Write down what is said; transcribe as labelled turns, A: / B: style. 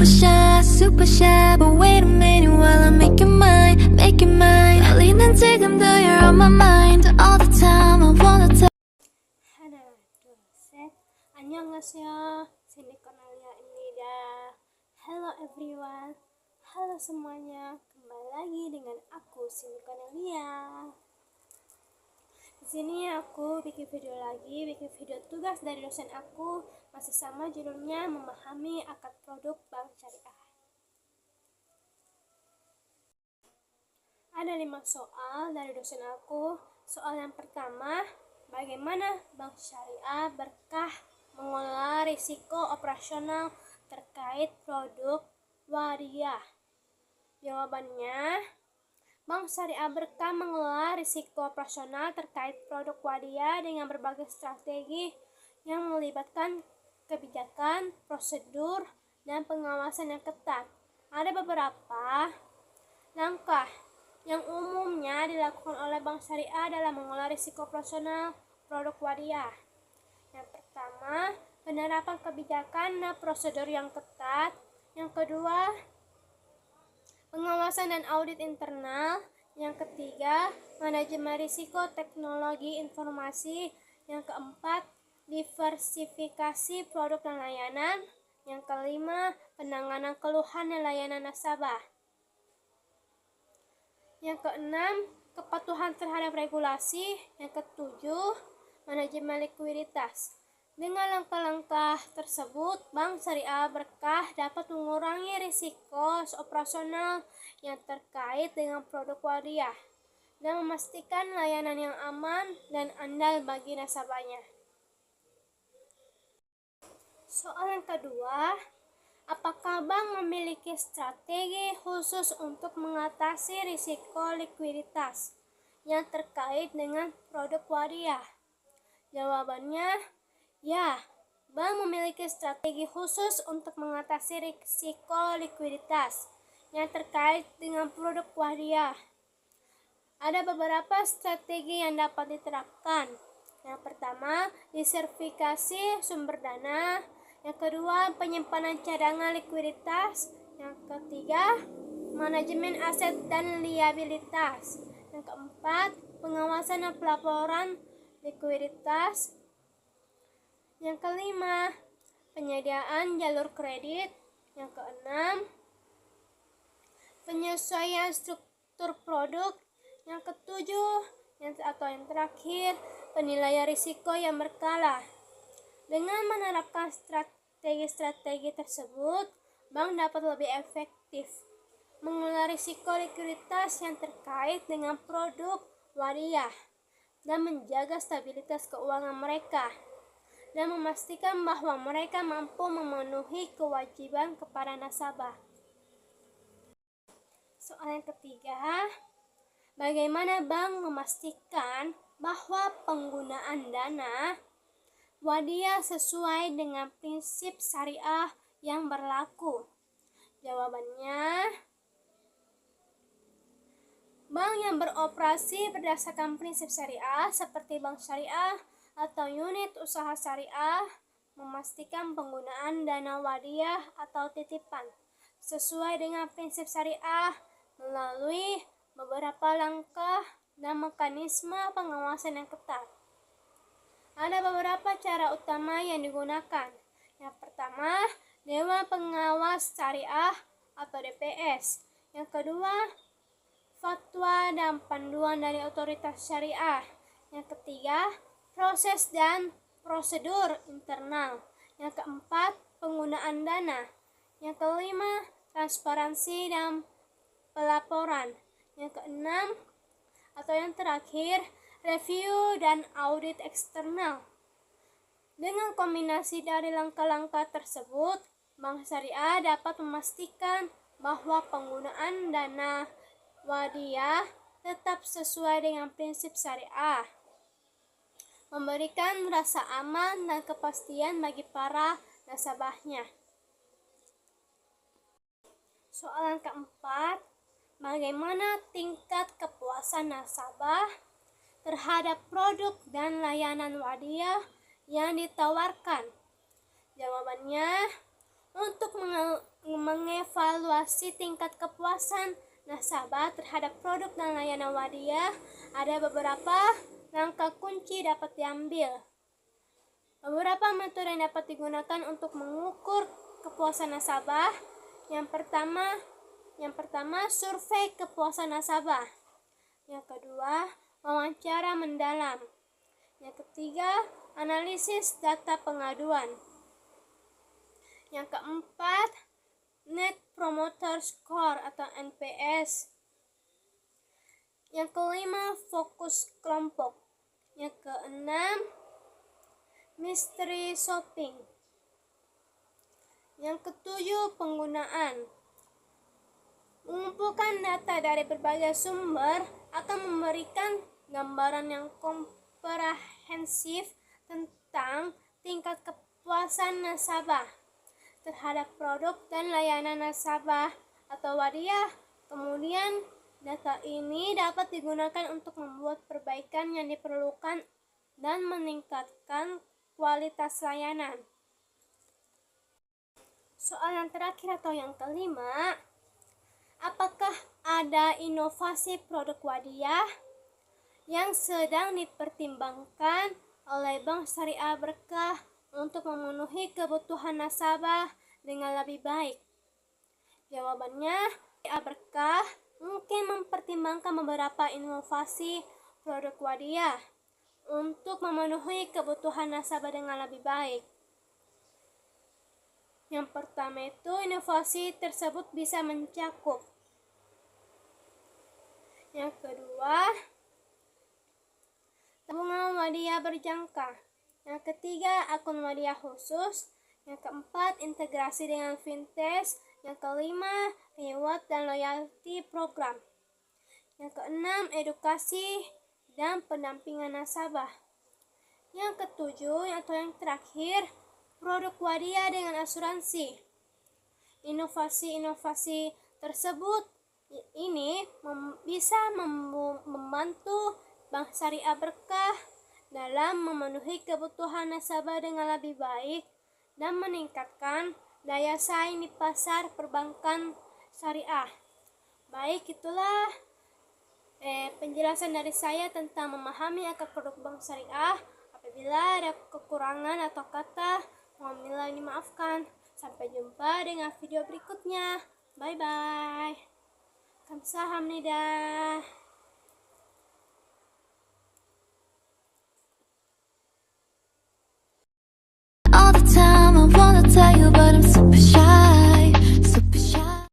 A: super shy. But wait a minute while I make it mine, make it mine. 떨리는 지금도 you're on my mind all the time. I wanna tell.
B: 하나, 둘, 셋. 안녕하세요. Cindy Cornelia. Hello everyone. Halo semuanya. Kembali lagi dengan aku Cindy Cornelia. Di sini aku bikin video tugas dari dosen aku, masih sama judulnya memahami akar produk bank syariah. Ada 5 soal dari dosen aku. Soal yang pertama, bagaimana bank syariah berkah mengelola risiko operasional terkait produk wadiyah? Jawabannya, Bank Syariah Berkah mengelola risiko operasional terkait produk wadiyah dengan berbagai strategi yang melibatkan kebijakan, prosedur, dan pengawasan yang ketat. Ada beberapa langkah yang umumnya dilakukan oleh Bank Syariah dalam mengelola risiko operasional produk wadiyah. Yang pertama, penerapan kebijakan dan prosedur yang ketat. Yang kedua, pengawasan dan audit internal. Yang ketiga, manajemen risiko teknologi informasi. Yang keempat, diversifikasi produk dan layanan. Yang kelima, penanganan keluhan dan layanan nasabah. Yang keenam, kepatuhan terhadap regulasi. Yang ketujuh, manajemen likuiditas. Dengan langkah-langkah tersebut, Bank Syariah Berkah dapat mengurangi risiko operasional yang terkait dengan produk wadiyah dan memastikan layanan yang aman dan andal bagi nasabahnya. Soal yang kedua, apakah bank memiliki strategi khusus untuk mengatasi risiko likuiditas yang terkait dengan produk wadiyah? Jawabannya, ya, bank memiliki strategi khusus untuk mengatasi risiko likuiditas yang terkait dengan produk wadiyah. Ada beberapa strategi yang dapat diterapkan. Yang pertama, diversifikasi sumber dana. Yang kedua, penyimpanan cadangan likuiditas. Yang ketiga, manajemen aset dan liabilitas. Yang keempat, pengawasan dan pelaporan likuiditas. Yang kelima, penyediaan jalur kredit. Yang keenam, penyesuaian struktur produk. Yang ketujuh, yang terakhir, penilaian risiko yang berkala. Dengan menerapkan strategi-strategi tersebut, bank dapat lebih efektif mengelola risiko likuiditas yang terkait dengan produk wadiyah dan menjaga stabilitas keuangan mereka, dan memastikan bahwa mereka mampu memenuhi kewajiban kepada nasabah. Soal yang ketiga, bagaimana bank memastikan bahwa penggunaan dana wadiyah sesuai dengan prinsip syariah yang berlaku? Jawabannya, bank yang beroperasi berdasarkan prinsip syariah seperti bank syariah atau unit usaha syariah memastikan penggunaan dana wadiyah atau titipan sesuai dengan prinsip syariah melalui beberapa langkah dan mekanisme pengawasan yang ketat. Ada beberapa cara utama yang digunakan. Yang pertama, Dewan Pengawas Syariah atau DPS. Yang kedua, fatwa dan panduan dari otoritas syariah. Yang ketiga, proses dan prosedur internal. Yang keempat, penggunaan dana. Yang kelima, transparansi dan pelaporan. Yang keenam atau yang terakhir, review dan audit eksternal. Dengan kombinasi dari langkah-langkah tersebut, Bank Syariah dapat memastikan bahwa penggunaan dana wadiyah tetap sesuai dengan prinsip syariah, memberikan rasa aman dan kepastian bagi para nasabahnya. Soal yang keempat, bagaimana tingkat kepuasan nasabah terhadap produk dan layanan wadiyah yang ditawarkan? Jawabannya, untuk mengevaluasi tingkat kepuasan nasabah terhadap produk dan layanan Wadiyah, ada beberapa langkah kunci dapat diambil. Beberapa metode yang dapat digunakan untuk mengukur kepuasan nasabah. Yang pertama, survei kepuasan nasabah. Yang kedua, wawancara mendalam. Yang ketiga, analisis data pengaduan. Yang keempat, Net Promoter Score atau NPS. Yang kelima, fokus kelompok. Yang keenam, mystery shopping. Yang ketujuh, penggunaan. Mengumpulkan data dari berbagai sumber akan memberikan gambaran yang komprehensif tentang tingkat kepuasan nasabah terhadap produk dan layanan nasabah atau Wadiyah. Kemudian, data ini dapat digunakan untuk membuat perbaikan yang diperlukan dan meningkatkan kualitas layanan. Soal yang terakhir atau yang kelima, apakah ada inovasi produk Wadiyah yang sedang dipertimbangkan oleh Bank Syariah Berkah untuk memenuhi kebutuhan nasabah dengan lebih baik? Jawabannya, Syariah Berkah mungkin mempertimbangkan beberapa inovasi produk Wadiyah untuk memenuhi kebutuhan nasabah dengan lebih baik. Yang pertama itu, inovasi tersebut bisa mencakup. Yang kedua, tabungan Wadiyah berjangka. Yang ketiga, akun Wadiyah khusus. Yang keempat, integrasi dengan fintech. Yang kelima, reward dan loyalty program. Yang keenam, edukasi dan pendampingan nasabah. Yang ketujuh atau yang terakhir, produk Wadiyah dengan asuransi. Inovasi-inovasi tersebut ini bisa membantu Bank Syariah Berkah dalam memenuhi kebutuhan nasabah dengan lebih baik dan meningkatkan daya saing di pasar perbankan syariah. Baik, itulah penjelasan dari saya tentang memahami akar produk bank syariah. Apabila ada kekurangan atau kata, mohon dimaafkan. Sampai jumpa dengan video berikutnya. Bye bye. Kamsahamnida.
A: All the time I wanna tell you but I'm super shy.